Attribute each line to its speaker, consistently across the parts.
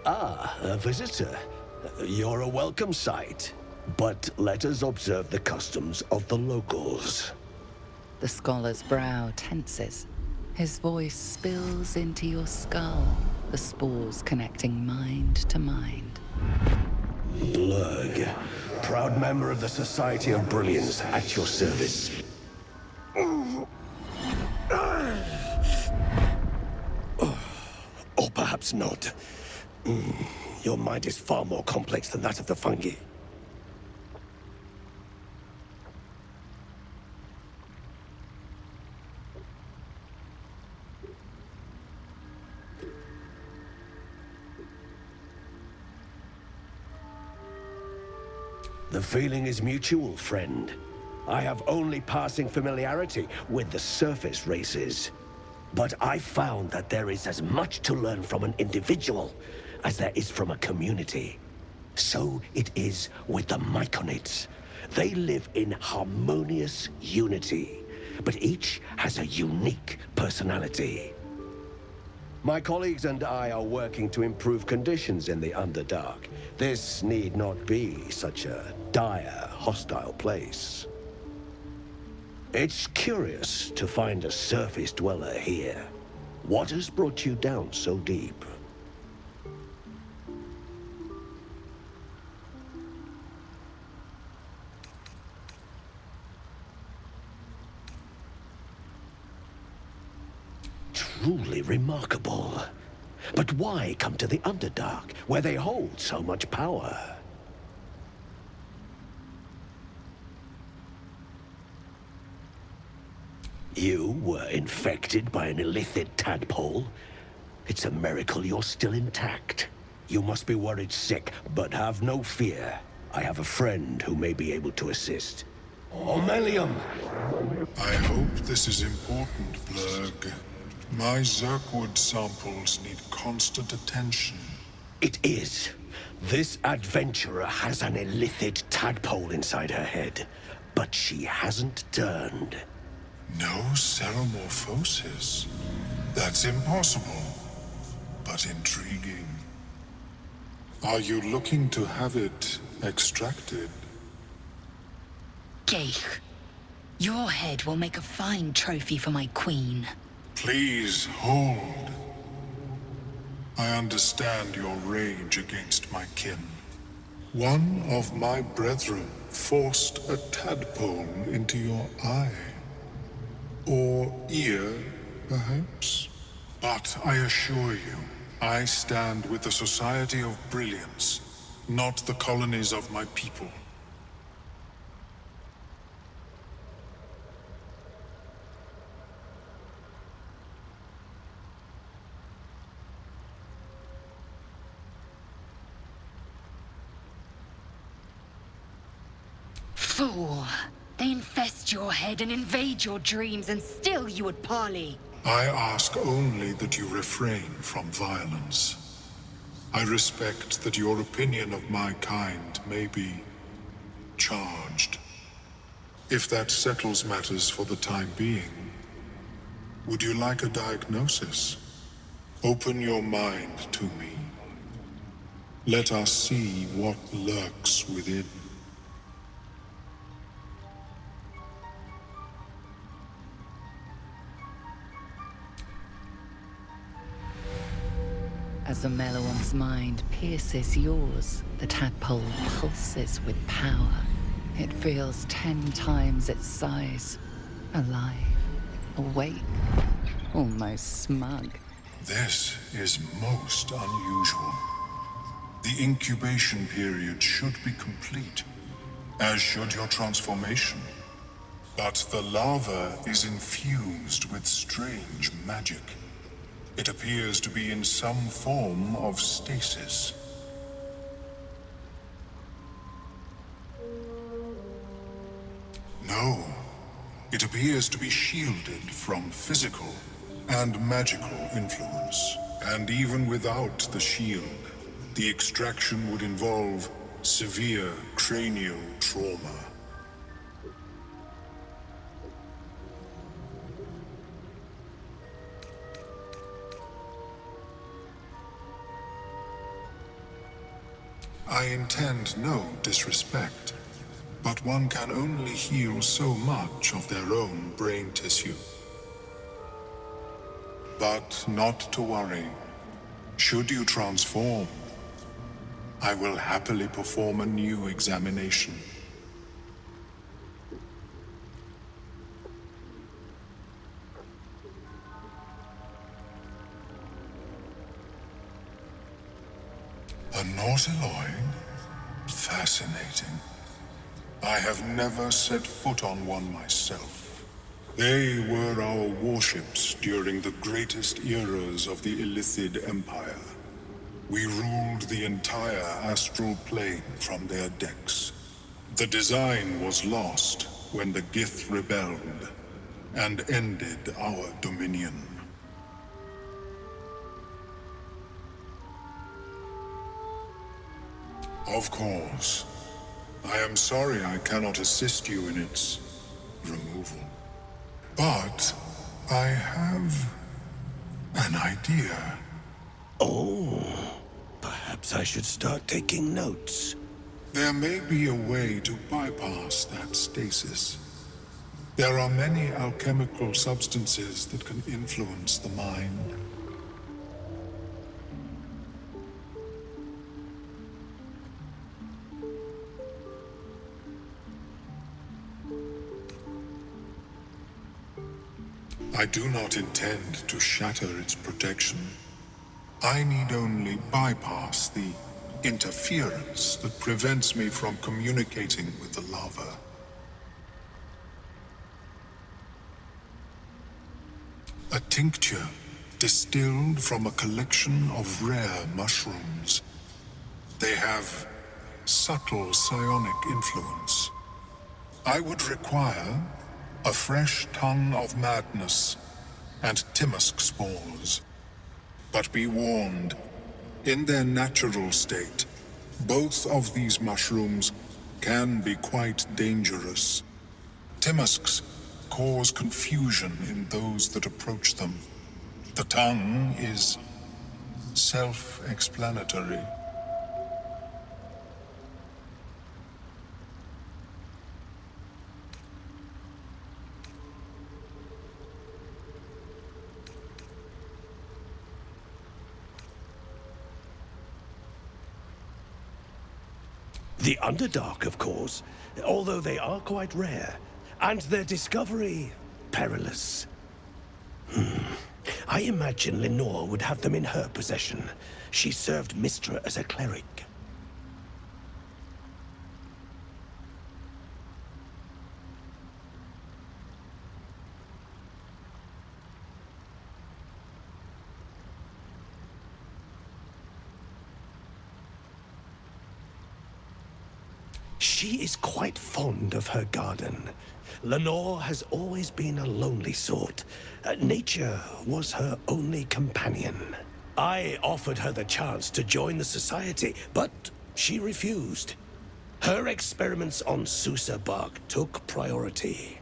Speaker 1: Ah, a visitor. You're a welcome sight. But let us observe the customs of the locals.
Speaker 2: The scholar's brow tenses. His voice spills into your skull, the spores connecting mind to mind.
Speaker 1: Blurg, proud member of the Society of Brilliance, at your service. Or perhaps not. Your mind is far more complex than that of the fungi. The feeling is mutual, friend. I have only passing familiarity with the surface races. But I found that there is as much to learn from an individual as there is from a community. So it is with the Myconids. They live in harmonious unity, but each has a unique personality. My colleagues and I are working to improve conditions in the Underdark. This need not be such a dire, hostile place. It's curious to find a surface dweller here. What has brought you down so deep? Truly remarkable. But why come to the Underdark, where they hold so much power? You were infected by an illithid tadpole? It's a miracle you're still intact. You must be worried sick, but have no fear. I have a friend who may be able to assist. Omelium!
Speaker 3: I hope this is important, Blurg. My Zerkwood samples need constant attention.
Speaker 1: It is. This adventurer has an illithid tadpole inside her head, but she hasn't turned.
Speaker 3: No ceremorphosis? That's impossible, but intriguing. Are you looking to have it extracted?
Speaker 4: Geich, your head will make a fine trophy for my queen.
Speaker 3: Please hold. I understand your rage against my kin. One of my brethren forced a tadpole into your eye. Or ear, perhaps? But I assure you, I stand with the Society of Brilliance, not the colonies of my people.
Speaker 4: Fool! They infest your head and invade your dreams, and still you would parley.
Speaker 3: I ask only that you refrain from violence. I respect that your opinion of my kind may be charged. If that settles matters for the time being, would you like a diagnosis? Open your mind to me. Let us see what lurks within.
Speaker 2: As the Meloam's mind pierces yours, the tadpole pulses with power. It feels 10 times its size. Alive, awake, almost smug.
Speaker 3: This is most unusual. The incubation period should be complete, as should your transformation. But the larva is infused with strange magic. It appears to be in some form of stasis. No, it appears to be shielded from physical and magical influence. And even without the shield, the extraction would involve severe cranial trauma. I intend no disrespect, but one can only heal so much of their own brain tissue. But not to worry. Should you transform, I will happily perform a new examination. A Nautiloid? Fascinating. I have never set foot on one myself. They were our warships during the greatest eras of the Illithid Empire. We ruled the entire astral plane from their decks. The design was lost when the Gith rebelled and ended our dominion. Of course. I am sorry I cannot assist you in its removal. But I have an idea.
Speaker 1: Oh, perhaps I should start taking notes.
Speaker 3: There may be a way to bypass that stasis. There are many alchemical substances that can influence the mind. I do not intend to shatter its protection. I need only bypass the interference that prevents me from communicating with the lava. A tincture distilled from a collection of rare mushrooms. They have subtle psionic influence. I would require a fresh ton of madness and Timusk spores. But be warned, in their natural state, both of these mushrooms can be quite dangerous. Timusks cause confusion in those that approach them. The tongue is self-explanatory.
Speaker 1: The Underdark, of course, although they are quite rare, and their discovery perilous. I imagine Lenore would have them in her possession. She served Mistra as a cleric. She is quite fond of her garden. Lenore has always been a lonely sort. Nature was her only companion. I offered her the chance to join the Society, but she refused. Her experiments on Susa bark took priority.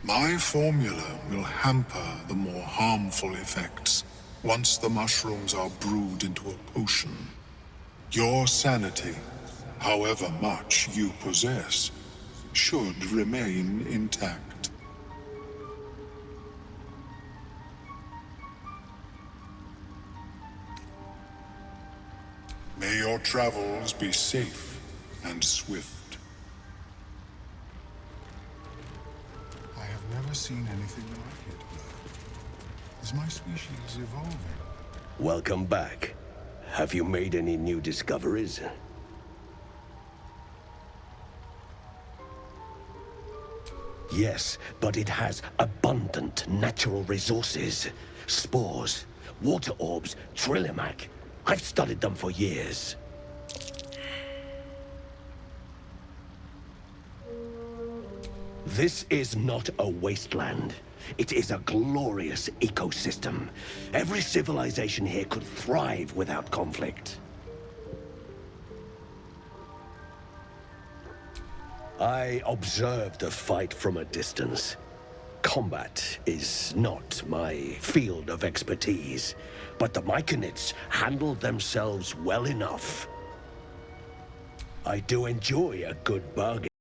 Speaker 3: My formula will hamper the more harmful effects once the mushrooms are brewed into a potion. Your sanity, however much you possess, should remain intact. May your travels be safe and swift. I have never seen anything like it. Is my species evolving?
Speaker 1: Welcome back. Have you made any new discoveries? Yes, but it has abundant natural resources. Spores, water orbs, Trillimac. I've studied them for years. This is not a wasteland. It is a glorious ecosystem. Every civilization here could thrive without conflict. I observed the fight from a distance. Combat is not my field of expertise, but the Myconids handle themselves well enough. I do enjoy a good bargain.